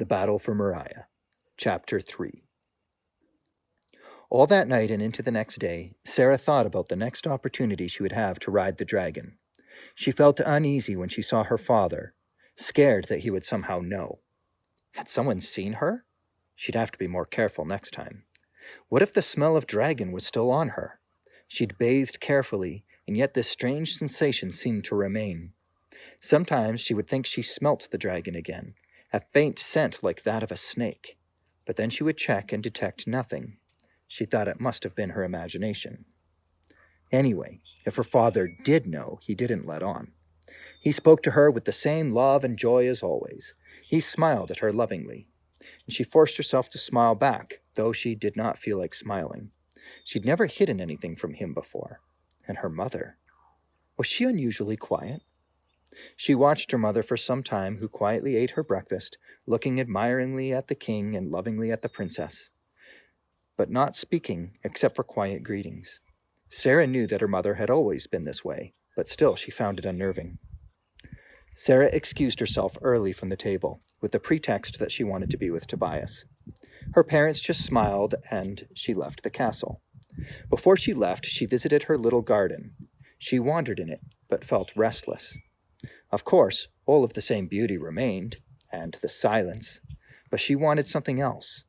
The Battle for Moriah, Chapter 3. All that night and into the next day, Sarah thought about the next opportunity she would have to ride the dragon. She felt uneasy when she saw her father, scared that he would somehow know. Had someone seen her? She'd have to be more careful next time. What if the smell of dragon was still on her? She'd bathed carefully, and yet this strange sensation seemed to remain. Sometimes she would think she smelt the dragon again, a faint scent like that of a snake. But then she would check and detect nothing. She thought it must have been her imagination. Anyway, if her father did know, he didn't let on. He spoke to her with the same love and joy as always. He smiled at her lovingly, and she forced herself to smile back, though she did not feel like smiling. She'd never hidden anything from him before. And her mother, was she unusually quiet? She watched her mother for some time, who quietly ate her breakfast, looking admiringly at the king and lovingly at the princess, but not speaking except for quiet greetings. Sarah knew that her mother had always been this way, but still she found it unnerving. Sarah excused herself early from the table, with the pretext that she wanted to be with Tobias. Her parents just smiled, and she left the castle. Before she left, she visited her little garden. She wandered in it, but felt restless. Of course, all of the same beauty remained, and the silence, but she wanted something else,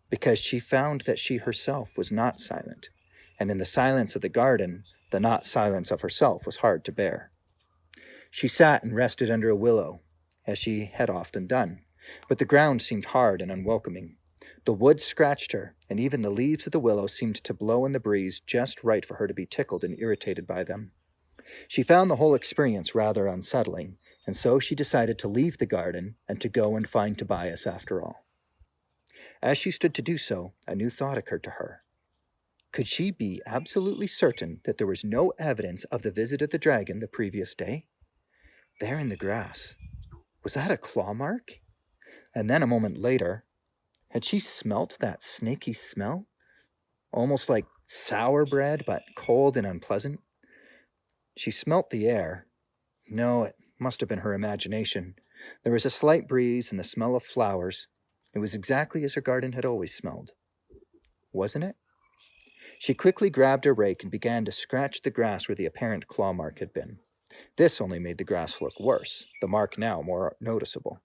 because she found that she herself was not silent, and in the silence of the garden, the not silence of herself was hard to bear. She sat and rested under a willow, as she had often done, but the ground seemed hard and unwelcoming. The wood scratched her, and even the leaves of the willow seemed to blow in the breeze just right for her to be tickled and irritated by them. She found the whole experience rather unsettling, and so she decided to leave the garden and to go and find Tobias after all. As she stood to do so, a new thought occurred to her. Could she be absolutely certain that there was no evidence of the visit of the dragon the previous day? There in the grass. Was that a claw mark? And then a moment later, had she smelt that snaky smell? Almost like sour bread, but cold and unpleasant. She smelt the air. No, it must have been her imagination. There was a slight breeze and the smell of flowers. It was exactly as her garden had always smelled. Wasn't it? She quickly grabbed a rake and began to scratch the grass where the apparent claw mark had been. This only made the grass look worse, the mark now more noticeable.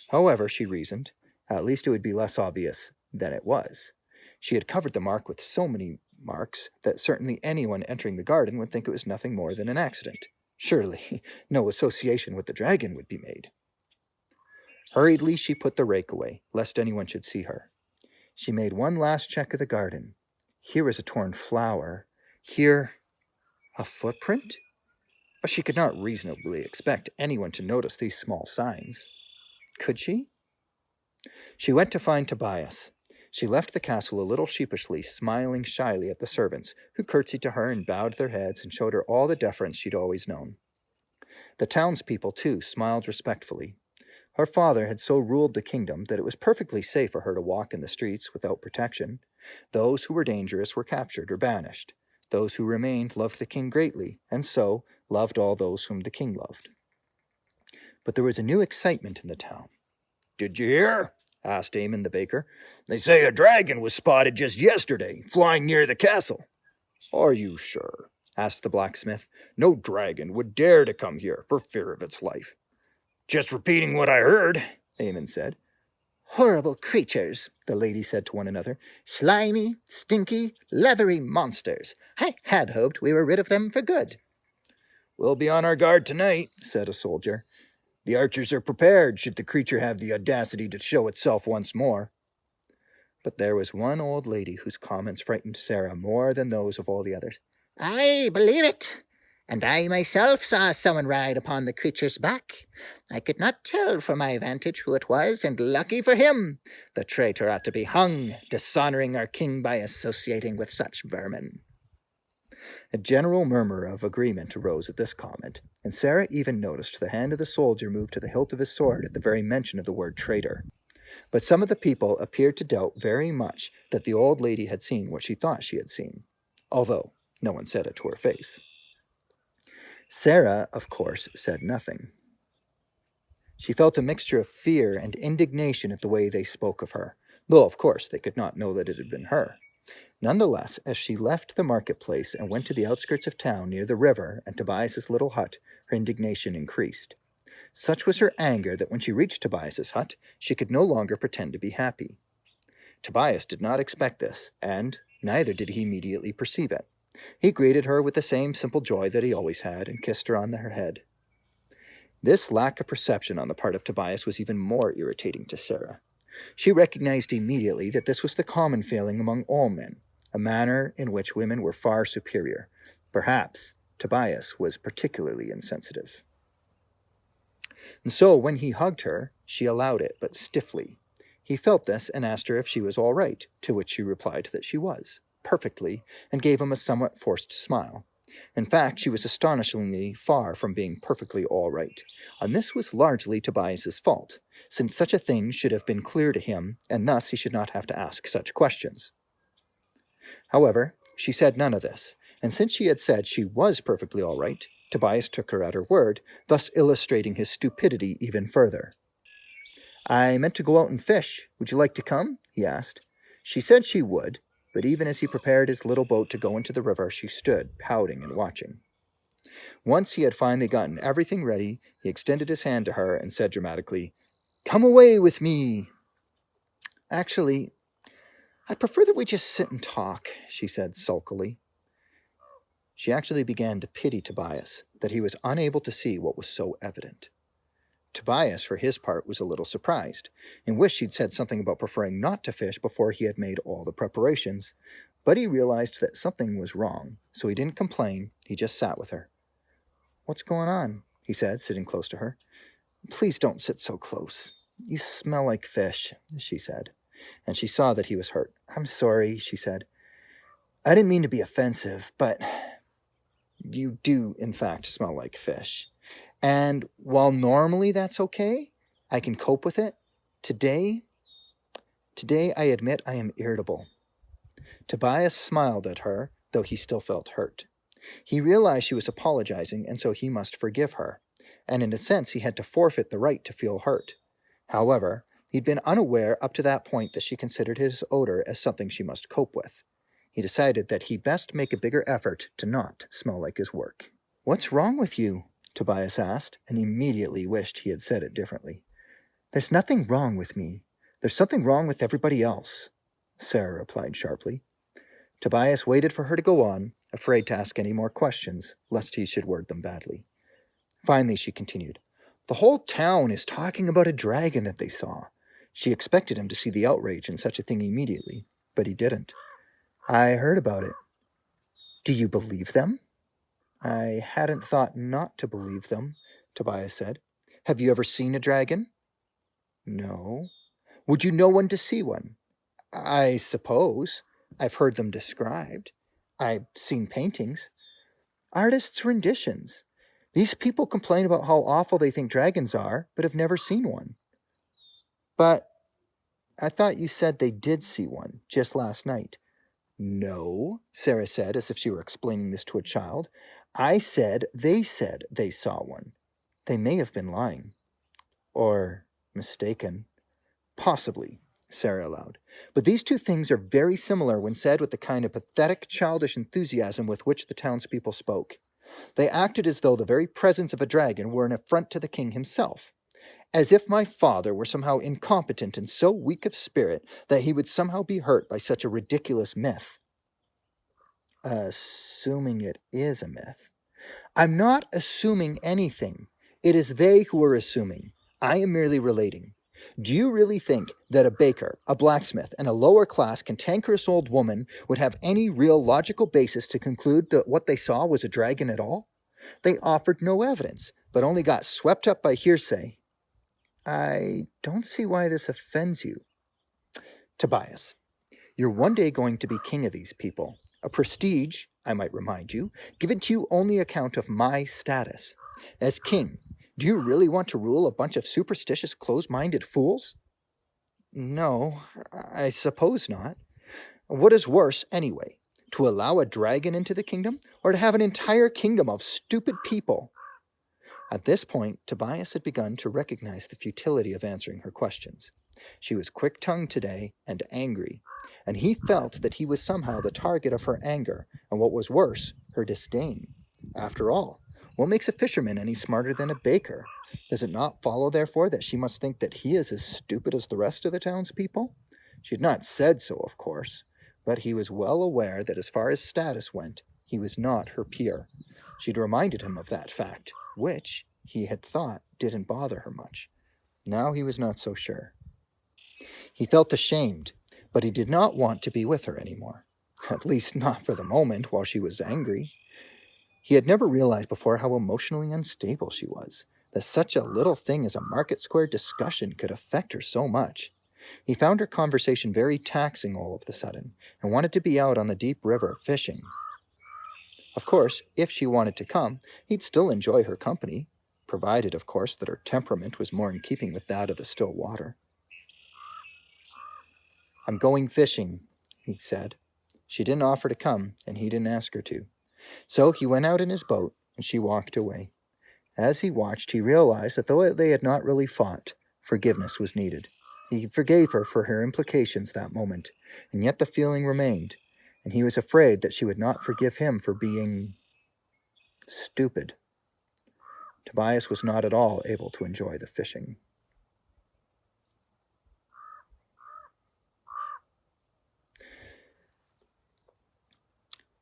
However, she reasoned, at least it would be less obvious than it was. She had covered the mark with so many marks that certainly anyone entering the garden would think it was nothing more than an accident. Surely no association with the dragon would be made. Hurriedly she put the rake away, lest anyone should see her. She made one last check of the garden. Here was a torn flower. Here, a footprint? But she could not reasonably expect anyone to notice these small signs. Could she? She went to find Tobias. She left the castle a little sheepishly, smiling shyly at the servants, who curtsied to her and bowed their heads and showed her all the deference she'd always known. The townspeople, too, smiled respectfully. Her father had so ruled the kingdom that it was perfectly safe for her to walk in the streets without protection. Those who were dangerous were captured or banished. Those who remained loved the king greatly, and so loved all those whom the king loved. But there was a new excitement in the town. "Did you hear?" asked Damon the baker. "They say a dragon was spotted just yesterday, flying near the castle." "Are you sure?" asked the blacksmith. "No dragon would dare to come here for fear of its life." "Just repeating what I heard," Damon said. "Horrible creatures," the ladies said to one another. "Slimy, stinky, leathery monsters. I had hoped we were rid of them for good." "We'll be on our guard tonight," said a soldier. "The archers are prepared should the creature have the audacity to show itself once more." But there was one old lady whose comments frightened Sarah more than those of all the others. "I believe it. And I myself saw someone ride upon the creature's back. I could not tell from my vantage who it was, and lucky for him. The traitor ought to be hung, dishonoring our king by associating with such vermin." A general murmur of agreement arose at this comment, and Sarah even noticed the hand of the soldier move to the hilt of his sword at the very mention of the word traitor. But some of the people appeared to doubt very much that the old lady had seen what she thought she had seen, although no one said it to her face. Sarah, of course, said nothing. She felt a mixture of fear and indignation at the way they spoke of her, though of course they could not know that it had been her. Nonetheless, as she left the marketplace and went to the outskirts of town near the river and Tobias's little hut, her indignation increased. Such was her anger that when she reached Tobias's hut, she could no longer pretend to be happy. Tobias did not expect this, and neither did he immediately perceive it. He greeted her with the same simple joy that he always had and kissed her on her head. This lack of perception on the part of Tobias was even more irritating to Sarah. She recognized immediately that this was the common failing among all men, a manner in which women were far superior. Perhaps Tobias was particularly insensitive. And so when he hugged her, she allowed it, but stiffly. He felt this and asked her if she was all right, to which she replied that she was, perfectly, and gave him a somewhat forced smile. In fact, she was astonishingly far from being perfectly all right, and this was largely Tobias's fault, since such a thing should have been clear to him, and thus he should not have to ask such questions. However, she said none of this, and since she had said she was perfectly all right, Tobias took her at her word, thus illustrating his stupidity even further. "I meant to go out and fish. Would you like to come?" he asked. She said she would, but even as he prepared his little boat to go into the river, she stood, pouting and watching. Once he had finally gotten everything ready, he extended his hand to her and said dramatically, "Come away with me." "Actually, I prefer that we just sit and talk," she said sulkily. She actually began to pity Tobias, that he was unable to see what was so evident. Tobias, for his part, was a little surprised, and wished he'd said something about preferring not to fish before he had made all the preparations, but he realized that something was wrong, so he didn't complain, he just sat with her. "What's going on?" he said, sitting close to her. "Please don't sit so close. You smell like fish," she said, and she saw that he was hurt. "I'm sorry," she said. "I didn't mean to be offensive, but you do, in fact, smell like fish. And while normally that's okay, I can cope with it, today I admit I am irritable." Tobias smiled at her, though he still felt hurt. He realized she was apologizing, and so he must forgive her, and in a sense he had to forfeit the right to feel hurt. However, he'd been unaware up to that point that she considered his odor as something she must cope with. He decided that he best make a bigger effort to not smell like his work. "What's wrong with you?" Tobias asked, and immediately wished he had said it differently. "There's nothing wrong with me. There's something wrong with everybody else," Sarah replied sharply. Tobias waited for her to go on, afraid to ask any more questions, lest he should word them badly. Finally, she continued, "The whole town is talking about a dragon that they saw." She expected him to see the outrage in such a thing immediately, but he didn't. "I heard about it." "Do you believe them?" "I hadn't thought not to believe them," Tobias said. "Have you ever seen a dragon?" "No." "Would you know one to see one?" "I suppose. I've heard them described. I've seen paintings." "Artists' renditions. These people complain about how awful they think dragons are, but have never seen one." "But I thought you said they did see one just last night." "No," Sarah said, as if she were explaining this to a child. "I said they saw one. They may have been lying. Or mistaken." "Possibly," Sarah allowed. "But these two things are very similar when said with the kind of pathetic, childish enthusiasm with which the townspeople spoke. They acted as though the very presence of a dragon were an affront to the king himself. As if my father were somehow incompetent and so weak of spirit that he would somehow be hurt by such a ridiculous myth." "Assuming it is a myth." "I'm not assuming anything. It is they who are assuming. I am merely relating. Do you really think that a baker, a blacksmith, and a lower-class, cantankerous old woman would have any real logical basis to conclude that what they saw was a dragon at all? They offered no evidence, but only got swept up by hearsay." "I don't see why this offends you." "Tobias, you're one day going to be king of these people. A prestige, I might remind you, given to you only account of my status. As king, do you really want to rule a bunch of superstitious, close-minded fools?" "No, I suppose not." "What is worse, anyway, to allow a dragon into the kingdom, or to have an entire kingdom of stupid people?" At this point, Tobias had begun to recognize the futility of answering her questions. She was quick-tongued today and angry, and he felt that he was somehow the target of her anger, and what was worse, her disdain. After all, what makes a fisherman any smarter than a baker? Does it not follow, therefore, that she must think that he is as stupid as the rest of the townspeople? She had not said so, of course, but he was well aware that as far as status went, he was not her peer. She'd reminded him of that fact, which he had thought didn't bother her much. Now he was not so sure. He felt ashamed, but he did not want to be with her anymore, at least not for the moment while she was angry. He had never realized before how emotionally unstable she was, that such a little thing as a market square discussion could affect her so much. He found her conversation very taxing all of a sudden, and wanted to be out on the deep river fishing. Of course, if she wanted to come, he'd still enjoy her company, provided, of course, that her temperament was more in keeping with that of the still water. "I'm going fishing," he said. She didn't offer to come, and he didn't ask her to. So he went out in his boat, and she walked away. As he watched, he realized that though they had not really fought, forgiveness was needed. He forgave her for her implications that moment, and yet the feeling remained, and he was afraid that she would not forgive him for being stupid. Tobias was not at all able to enjoy the fishing.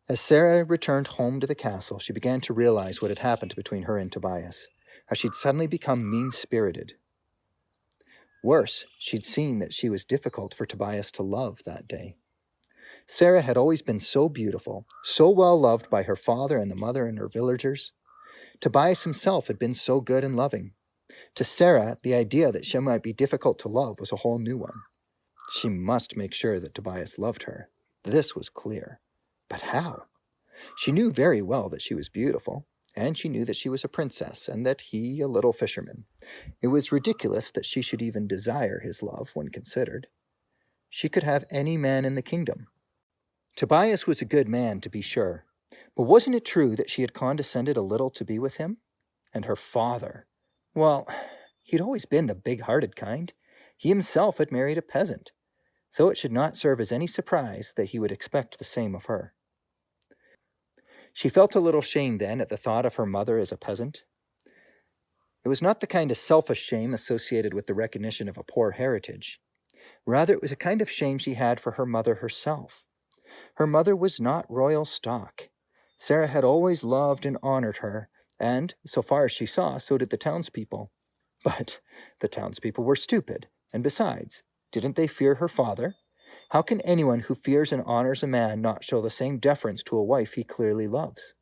As Sarah returned home to the castle, she began to realize what had happened between her and Tobias, how she'd suddenly become mean-spirited. Worse, she'd seen that she was difficult for Tobias to love that day. Sarah had always been so beautiful, so well loved by her father and the mother and her villagers. Tobias himself had been so good and loving. To Sarah, the idea that she might be difficult to love was a whole new one. She must make sure that Tobias loved her. This was clear. But how? She knew very well that she was beautiful, and she knew that she was a princess, and that he a little fisherman. It was ridiculous that she should even desire his love when considered. She could have any man in the kingdom. Tobias was a good man, to be sure, but wasn't it true that she had condescended a little to be with him? And her father, well, he'd always been the big-hearted kind. He himself had married a peasant, so it should not serve as any surprise that he would expect the same of her. She felt a little shame then at the thought of her mother as a peasant. It was not the kind of selfish shame associated with the recognition of a poor heritage. Rather, it was a kind of shame she had for her mother herself. Her mother was not royal stock. Sarah had always loved and honored her, and, so far as she saw, so did the townspeople. But the townspeople were stupid, and besides, didn't they fear her father? How can anyone who fears and honors a man not show the same deference to a wife he clearly loves?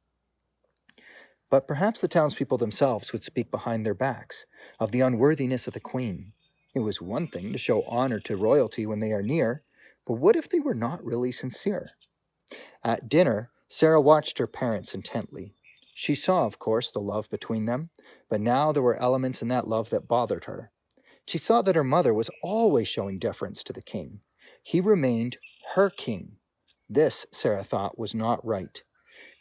But perhaps the townspeople themselves would speak behind their backs of the unworthiness of the queen. It was one thing to show honor to royalty when they are near, but what if they were not really sincere? At dinner, Sarah watched her parents intently. She saw, of course, the love between them, but now there were elements in that love that bothered her. She saw that her mother was always showing deference to the king. He remained her king. This, Sarah thought, was not right.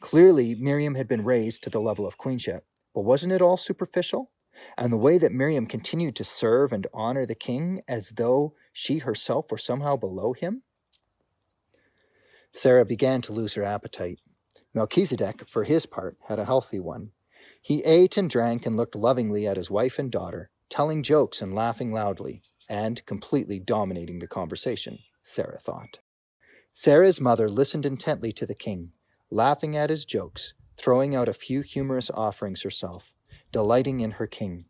Clearly, Miriam had been raised to the level of queenship, but wasn't it all superficial? And the way that Miriam continued to serve and honor the king as though she herself were somehow below him? Sarah began to lose her appetite. Melchizedek, for his part, had a healthy one. He ate and drank and looked lovingly at his wife and daughter, telling jokes and laughing loudly, and completely dominating the conversation, Sarah thought. Sarah's mother listened intently to the king, laughing at his jokes, throwing out a few humorous offerings herself, delighting in her king.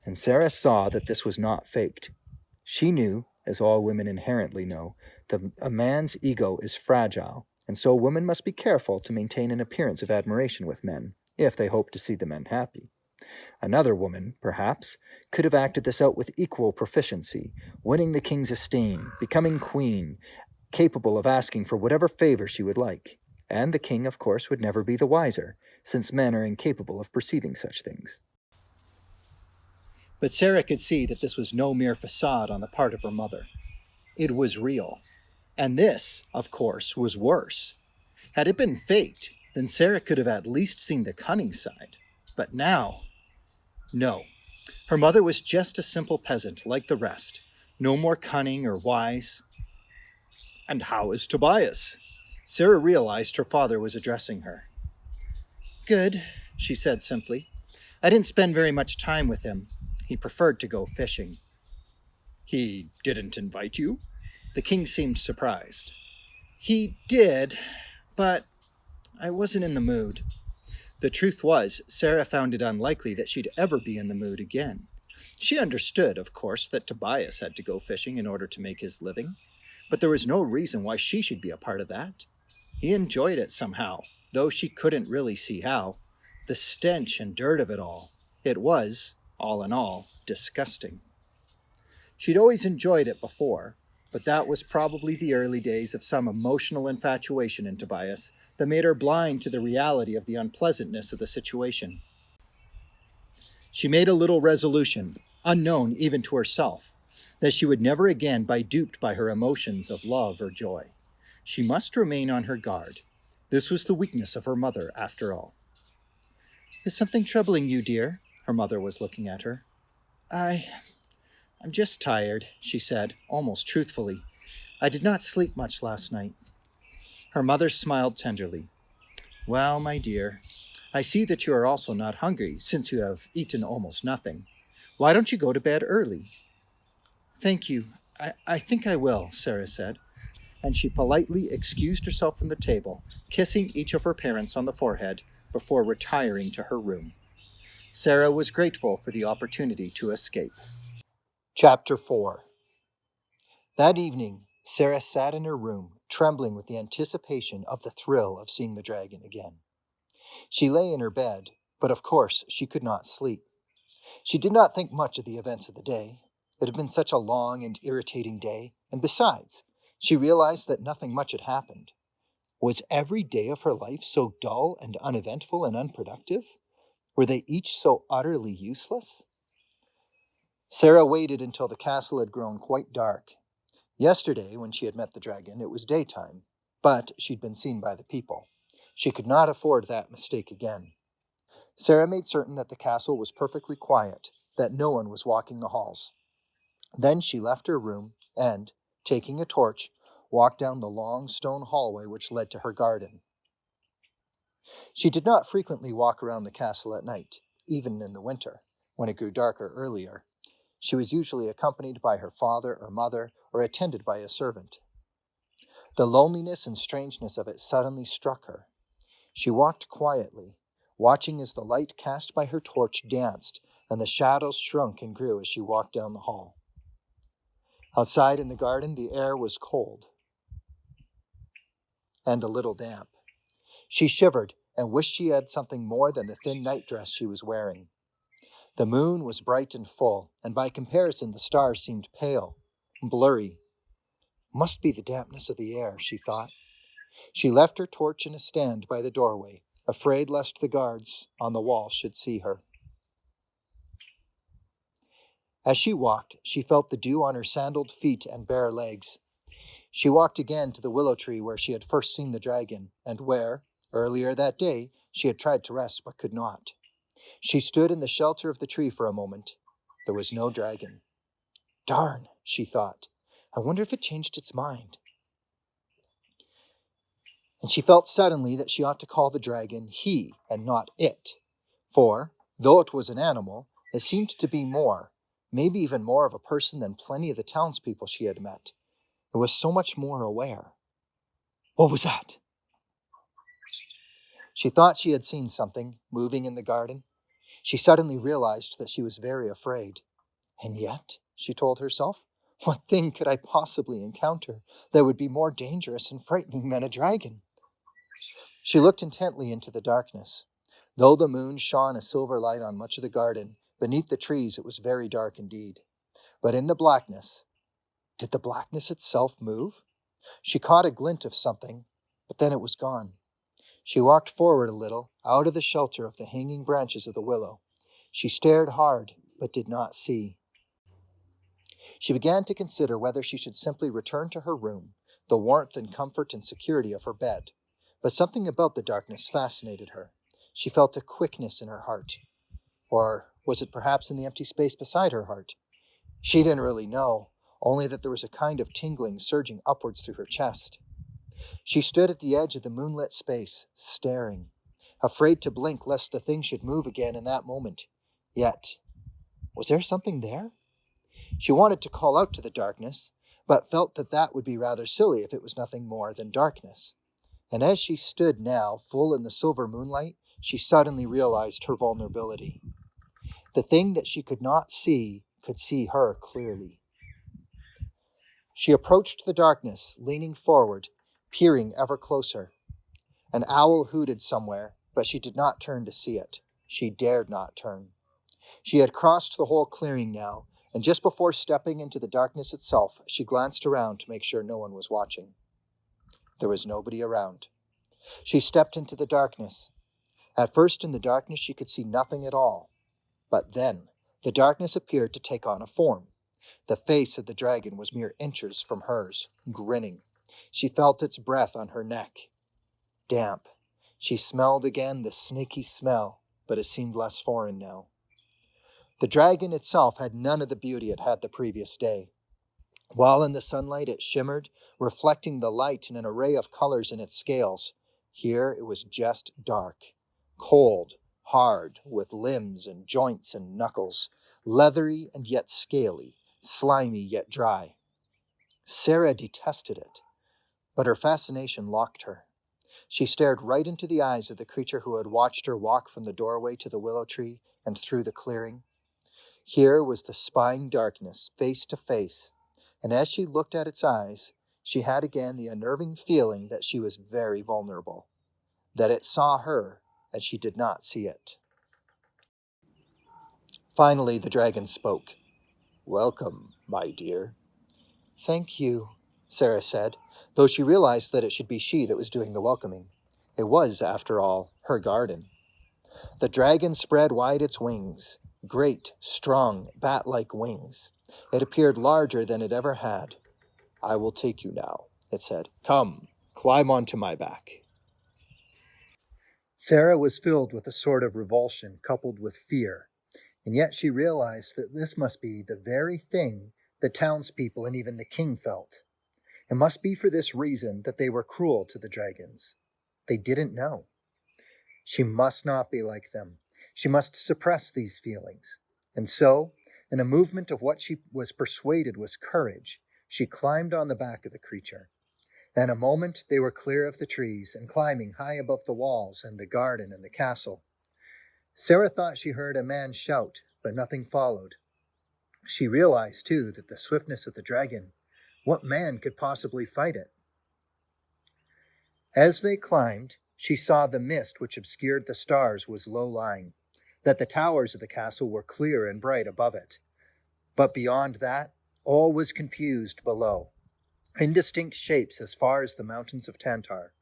And Sarah saw that this was not faked. She knew, as all women inherently know, that a man's ego is fragile, and so women must be careful to maintain an appearance of admiration with men, if they hope to see the men happy. Another woman, perhaps, could have acted this out with equal proficiency, winning the king's esteem, becoming queen, capable of asking for whatever favor she would like. And the king, of course, would never be the wiser, since men are incapable of perceiving such things. But Sarah could see that this was no mere facade on the part of her mother. It was real. And this, of course, was worse. Had it been faked, then Sarah could have at least seen the cunning side. But now, No, her mother was just a simple peasant like the rest, no more cunning or wise. And how is Tobias? Sarah realized her father was addressing her. Good, she said simply. I didn't spend very much time with him. He preferred to go fishing. He didn't invite you? The king seemed surprised. He did, but I wasn't in the mood. The truth was, Sarah found it unlikely that she'd ever be in the mood again. She understood, of course, that Tobias had to go fishing in order to make his living, but there was no reason why she should be a part of that. He enjoyed it somehow, though she couldn't really see how. The stench and dirt of it all. It was, all in all, disgusting. She'd always enjoyed it before, but that was probably the early days of some emotional infatuation in Tobias that made her blind to the reality of the unpleasantness of the situation. She made a little resolution, unknown even to herself, that she would never again be duped by her emotions of love or joy. She must remain on her guard. This was the weakness of her mother, after all. Is something troubling you, dear? Her mother was looking at her. I'm just tired, she said, almost truthfully. I did not sleep much last night. Her mother smiled tenderly. Well, my dear, I see that you are also not hungry, since you have eaten almost nothing. Why don't you go to bed early? Thank you. I think I will, Sarah said, and she politely excused herself from the table, kissing each of her parents on the forehead before retiring to her room. Sarah was grateful for the opportunity to escape. Chapter 4. That evening, Sarah sat in her room, trembling with the anticipation of the thrill of seeing the dragon again. She lay in her bed, but of course she could not sleep. She did not think much of the events of the day. It had been such a long and irritating day, and besides, she realized that nothing much had happened. Was every day of her life so dull and uneventful and unproductive? Were they each so utterly useless? Sarah waited until the castle had grown quite dark. Yesterday, when she had met the dragon, it was daytime, but she'd been seen by the people. She could not afford that mistake again. Sarah made certain that the castle was perfectly quiet, that no one was walking the halls. Then she left her room and, taking a torch, walked down the long stone hallway which led to her garden. She did not frequently walk around the castle at night, even in the winter, when it grew darker earlier. She was usually accompanied by her father or mother or attended by a servant. The loneliness and strangeness of it suddenly struck her. She walked quietly, watching as the light cast by her torch danced and the shadows shrunk and grew as she walked down the hall. Outside in the garden, the air was cold and a little damp. She shivered and wished she had something more than the thin nightdress she was wearing. The moon was bright and full, and by comparison the stars seemed pale, blurry. Must be the dampness of the air, she thought. She left her torch in a stand by the doorway, afraid lest the guards on the wall should see her. As she walked, she felt the dew on her sandaled feet and bare legs. She walked again to the willow tree where she had first seen the dragon, and where, earlier that day, she had tried to rest but could not. She stood in the shelter of the tree for a moment. There was no dragon. Darn, she thought. I wonder if it changed its mind. And she felt suddenly that she ought to call the dragon he and not it. For, though it was an animal, it seemed to be more, maybe even more of a person than plenty of the townspeople she had met. It was so much more aware. What was that? She thought she had seen something moving in the garden. She suddenly realized that she was very afraid. And yet, she told herself, what thing could I possibly encounter that would be more dangerous and frightening than a dragon? She looked intently into the darkness. Though the moon shone a silver light on much of the garden, beneath the trees it was very dark indeed. But in the blackness, did the blackness itself move? She caught a glint of something, but then it was gone. She walked forward a little, out of the shelter of the hanging branches of the willow. She stared hard, but did not see. She began to consider whether she should simply return to her room, the warmth and comfort and security of her bed. But something about the darkness fascinated her. She felt a quickness in her heart. Or was it perhaps in the empty space beside her heart? She didn't really know, only that there was a kind of tingling surging upwards through her chest. She stood at the edge of the moonlit space, staring, afraid to blink lest the thing should move again in that moment. Yet, was there something there? She wanted to call out to the darkness, but felt that that would be rather silly if it was nothing more than darkness. And as she stood now, full in the silver moonlight, she suddenly realized her vulnerability. The thing that she could not see could see her clearly. She approached the darkness, leaning forward, peering ever closer. An owl hooted somewhere, but she did not turn to see it. She dared not turn. She had crossed the whole clearing now, and just before stepping into the darkness itself, she glanced around to make sure no one was watching. There was nobody around. She stepped into the darkness. At first in the darkness she could see nothing at all. But then the darkness appeared to take on a form. The face of the dragon was mere inches from hers, grinning. She felt its breath on her neck. Damp. She smelled again the snaky smell, but it seemed less foreign now. The dragon itself had none of the beauty it had the previous day. While in the sunlight it shimmered, reflecting the light in an array of colors in its scales. Here it was just dark, cold, hard, with limbs and joints and knuckles, leathery and yet scaly, slimy yet dry. Sarah detested it, but her fascination locked her. She stared right into the eyes of the creature who had watched her walk from the doorway to the willow tree and through the clearing. Here was the spying darkness, face to face, and as she looked at its eyes, she had again the unnerving feeling that she was very vulnerable, that it saw her and she did not see it. Finally, the dragon spoke. "Welcome, my dear." "Thank you," Sarah said, though she realized that it should be she that was doing the welcoming. It was, after all, her garden. The dragon spread wide its wings, great, strong, bat-like wings. It appeared larger than it ever had. "I will take you now," it said. "Come, climb onto my back." Sarah was filled with a sort of revulsion coupled with fear, and yet she realized that this must be the very thing the townspeople and even the king felt. It must be for this reason that they were cruel to the dragons. They didn't know. She must not be like them. She must suppress these feelings. And so, in a movement of what she was persuaded was courage, she climbed on the back of the creature. In a moment they were clear of the trees and climbing high above the walls and the garden and the castle. Sarah thought she heard a man shout, but nothing followed. She realized, too, that the swiftness of the dragon, what man could possibly fight it? As they climbed, she saw the mist which obscured the stars was low-lying, that the towers of the castle were clear and bright above it. But beyond that, all was confused below, indistinct shapes as far as the mountains of Tantar.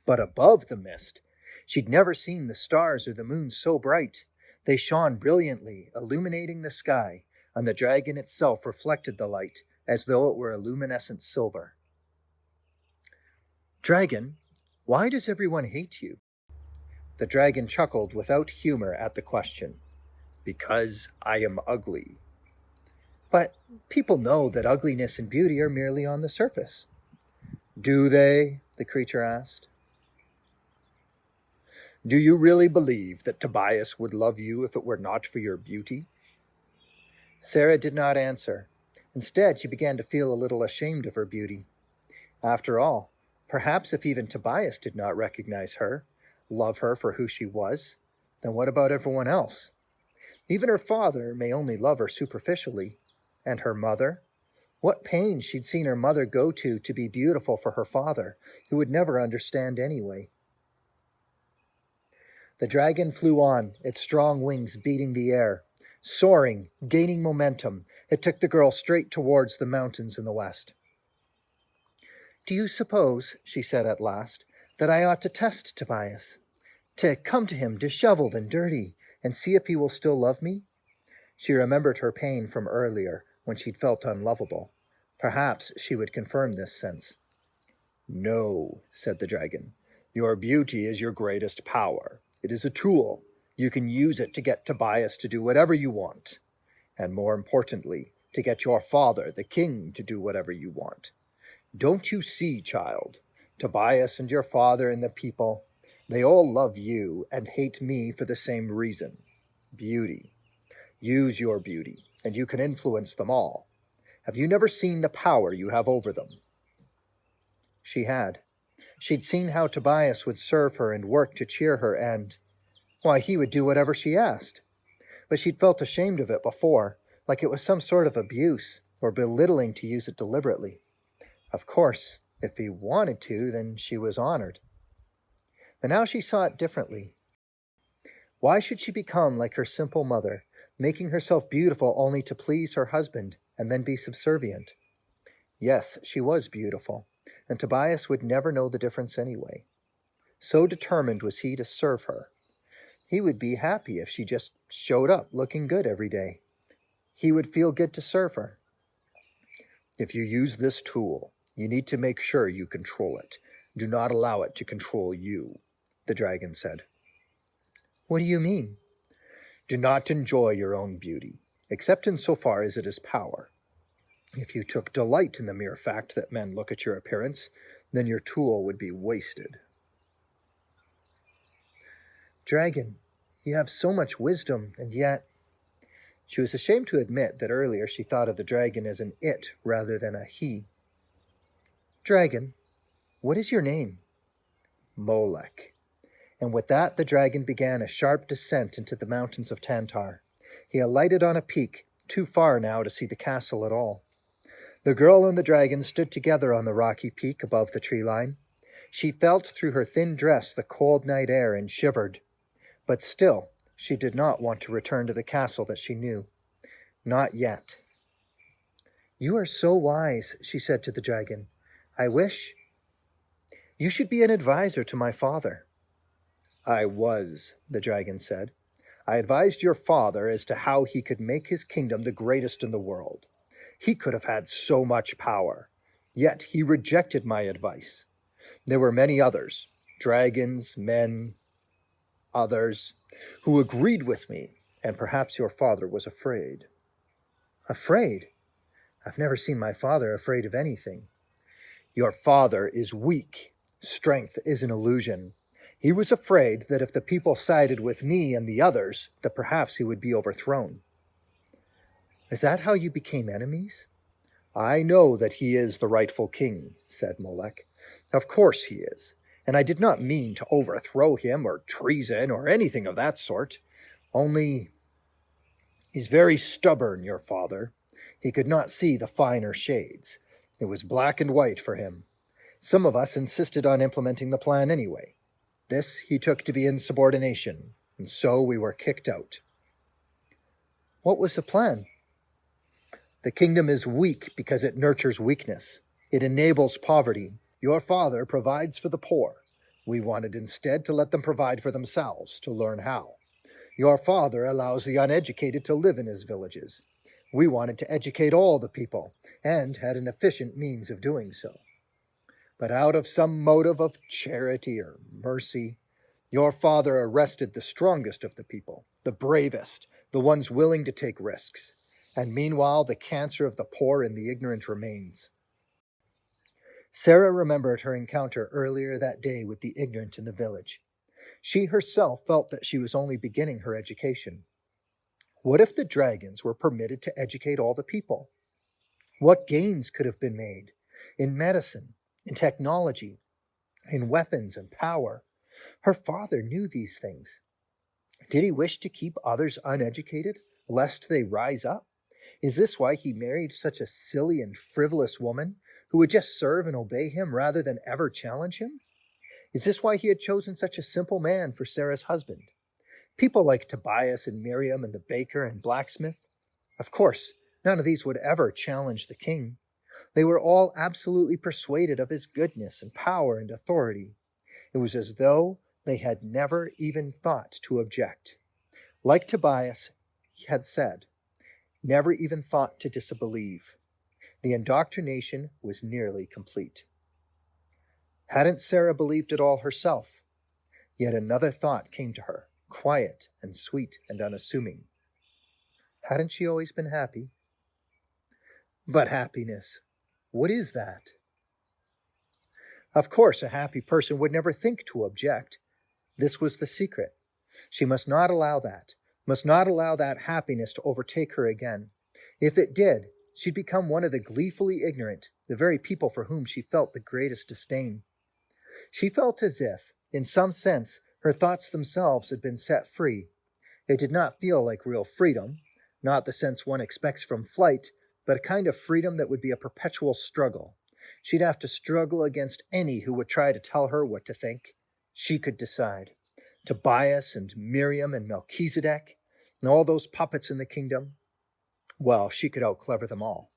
But above the mist, she'd never seen the stars or the moon so bright. They shone brilliantly, illuminating the sky, and the dragon itself reflected the light as though it were a luminescent silver. "Dragon, why does everyone hate you?" The dragon chuckled without humor at the question. "Because I am ugly." "But people know that ugliness and beauty are merely on the surface." "Do they?" the creature asked. "Do you really believe that Tobias would love you if it were not for your beauty?" Sarah did not answer. Instead, she began to feel a little ashamed of her beauty. After all, perhaps if even Tobias did not recognize her, love her for who she was, then what about everyone else? Even her father may only love her superficially. And her mother? What pains she'd seen her mother go to be beautiful for her father, who would never understand anyway. The dragon flew on, its strong wings beating the air. Soaring, gaining momentum, it took the girl straight towards the mountains in the west. "Do you suppose," she said at last, "that I ought to test Tobias? To come to him disheveled and dirty, and see if he will still love me?" She remembered her pain from earlier, when she'd felt unlovable. Perhaps she would confirm this sense. "No," said the dragon. "Your beauty is your greatest power. It is a tool. You can use it to get Tobias to do whatever you want. And more importantly, to get your father, the king, to do whatever you want. Don't you see, child? Tobias and your father and the people, they all love you and hate me for the same reason. Beauty. Use your beauty, and you can influence them all. Have you never seen the power you have over them? She had. She'd seen how Tobias would serve her and work to cheer her, and, why, he would do whatever she asked. But she'd felt ashamed of it before, like it was some sort of abuse or belittling to use it deliberately. Of course, if he wanted to, then she was honored. But now she saw it differently. Why should she become like her simple mother, making herself beautiful only to please her husband and then be subservient? Yes, she was beautiful, and Tobias would never know the difference anyway. So determined was he to serve her. He would be happy if she just showed up looking good every day. He would feel good to serve her. If you use this tool, you need to make sure you control it. Do not allow it to control you, the dragon said. What do you mean? Do not enjoy your own beauty, except insofar as it is power. If you took delight in the mere fact that men look at your appearance, then your tool would be wasted. Dragon, you have so much wisdom, and yet... She was ashamed to admit that earlier she thought of the dragon as an it rather than a he. Dragon, what is your name? Molech. And with that the dragon began a sharp descent into the mountains of Tantar. He alighted on a peak, too far now to see the castle at all. The girl and the dragon stood together on the rocky peak above the tree line. She felt through her thin dress the cold night air and shivered. But still, she did not want to return to the castle that she knew. Not yet. You are so wise, she said to the dragon. I wish... You should be an advisor to my father. I was, the dragon said. I advised your father as to how he could make his kingdom the greatest in the world. He could have had so much power, yet he rejected my advice. There were many others, dragons, men, others, who agreed with me, and perhaps your father was afraid. Afraid? I've never seen my father afraid of anything. Your father is weak. Strength is an illusion. He was afraid that if the people sided with me and the others, that perhaps he would be overthrown. Is that how you became enemies? I know that he is the rightful king, said Molech. Of course he is, and I did not mean to overthrow him or treason or anything of that sort. Only, he's very stubborn, your father. He could not see the finer shades. It was black and white for him. Some of us insisted on implementing the plan anyway. This he took to be insubordination, and so we were kicked out. What was the plan? The kingdom is weak because it nurtures weakness. It enables poverty. Your father provides for the poor. We wanted instead to let them provide for themselves, to learn how. Your father allows the uneducated to live in his villages. We wanted to educate all the people, and had an efficient means of doing so. But out of some motive of charity or mercy, your father arrested the strongest of the people, the bravest, the ones willing to take risks. And meanwhile, the cancer of the poor and the ignorant remains. Sarah remembered her encounter earlier that day with the ignorant in the village. She herself felt that she was only beginning her education. What if the dragons were permitted to educate all the people? What gains could have been made in medicine, in technology, in weapons and power? Her father knew these things. Did he wish to keep others uneducated, lest they rise up? Is this why he married such a silly and frivolous woman, who would just serve and obey him rather than ever challenge him? Is this why he had chosen such a simple man for Sarah's husband? People like Tobias and Miriam and the baker and blacksmith? Of course, none of these would ever challenge the king. They were all absolutely persuaded of his goodness and power and authority. It was as though they had never even thought to object. Like Tobias had said, never even thought to disbelieve. The indoctrination was nearly complete. Hadn't Sarah believed it all herself? Yet another thought came to her. quiet and sweet and unassuming. Hadn't she always been happy? But happiness, what is that? Of course, a happy person would never think to object. This was the secret. She must not allow that happiness to overtake her again. If it did, she'd become one of the gleefully ignorant, the very people for whom she felt the greatest disdain. She felt as if, in some sense, her thoughts themselves had been set free. It did not feel like real freedom, not the sense one expects from flight, but a kind of freedom that would be a perpetual struggle. She'd have to struggle against any who would try to tell her what to think. She could decide. Tobias and Miriam and Melchizedek, and all those puppets in the kingdom, well, she could outclever them all.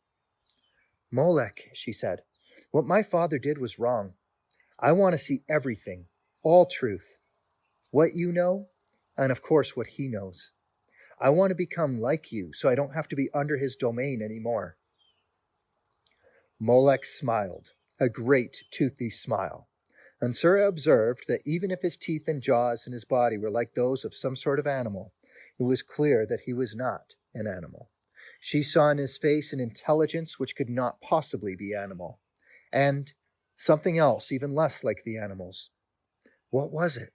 Molech, she said, what my father did was wrong. I want to see everything, all truth. What you know, and of course what he knows. I want to become like you so I don't have to be under his domain anymore. Molech smiled, a great toothy smile. And Sarah observed that even if his teeth and jaws and his body were like those of some sort of animal, it was clear that he was not an animal. She saw in his face an intelligence which could not possibly be animal, and something else even less like the animals. What was it?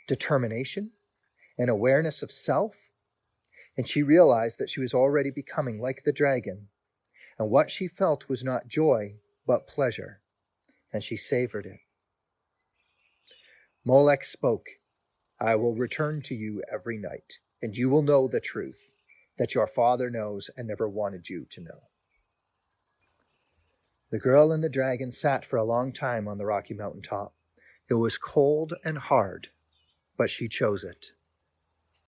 Determination? An awareness of self? And she realized that she was already becoming like the dragon, and what she felt was not joy, but pleasure, and she savored it. Molech spoke, I will return to you every night, and you will know the truth, that your father knows and never wanted you to know. The girl and the dragon sat for a long time on the rocky mountain top. It was cold and hard, but she chose it.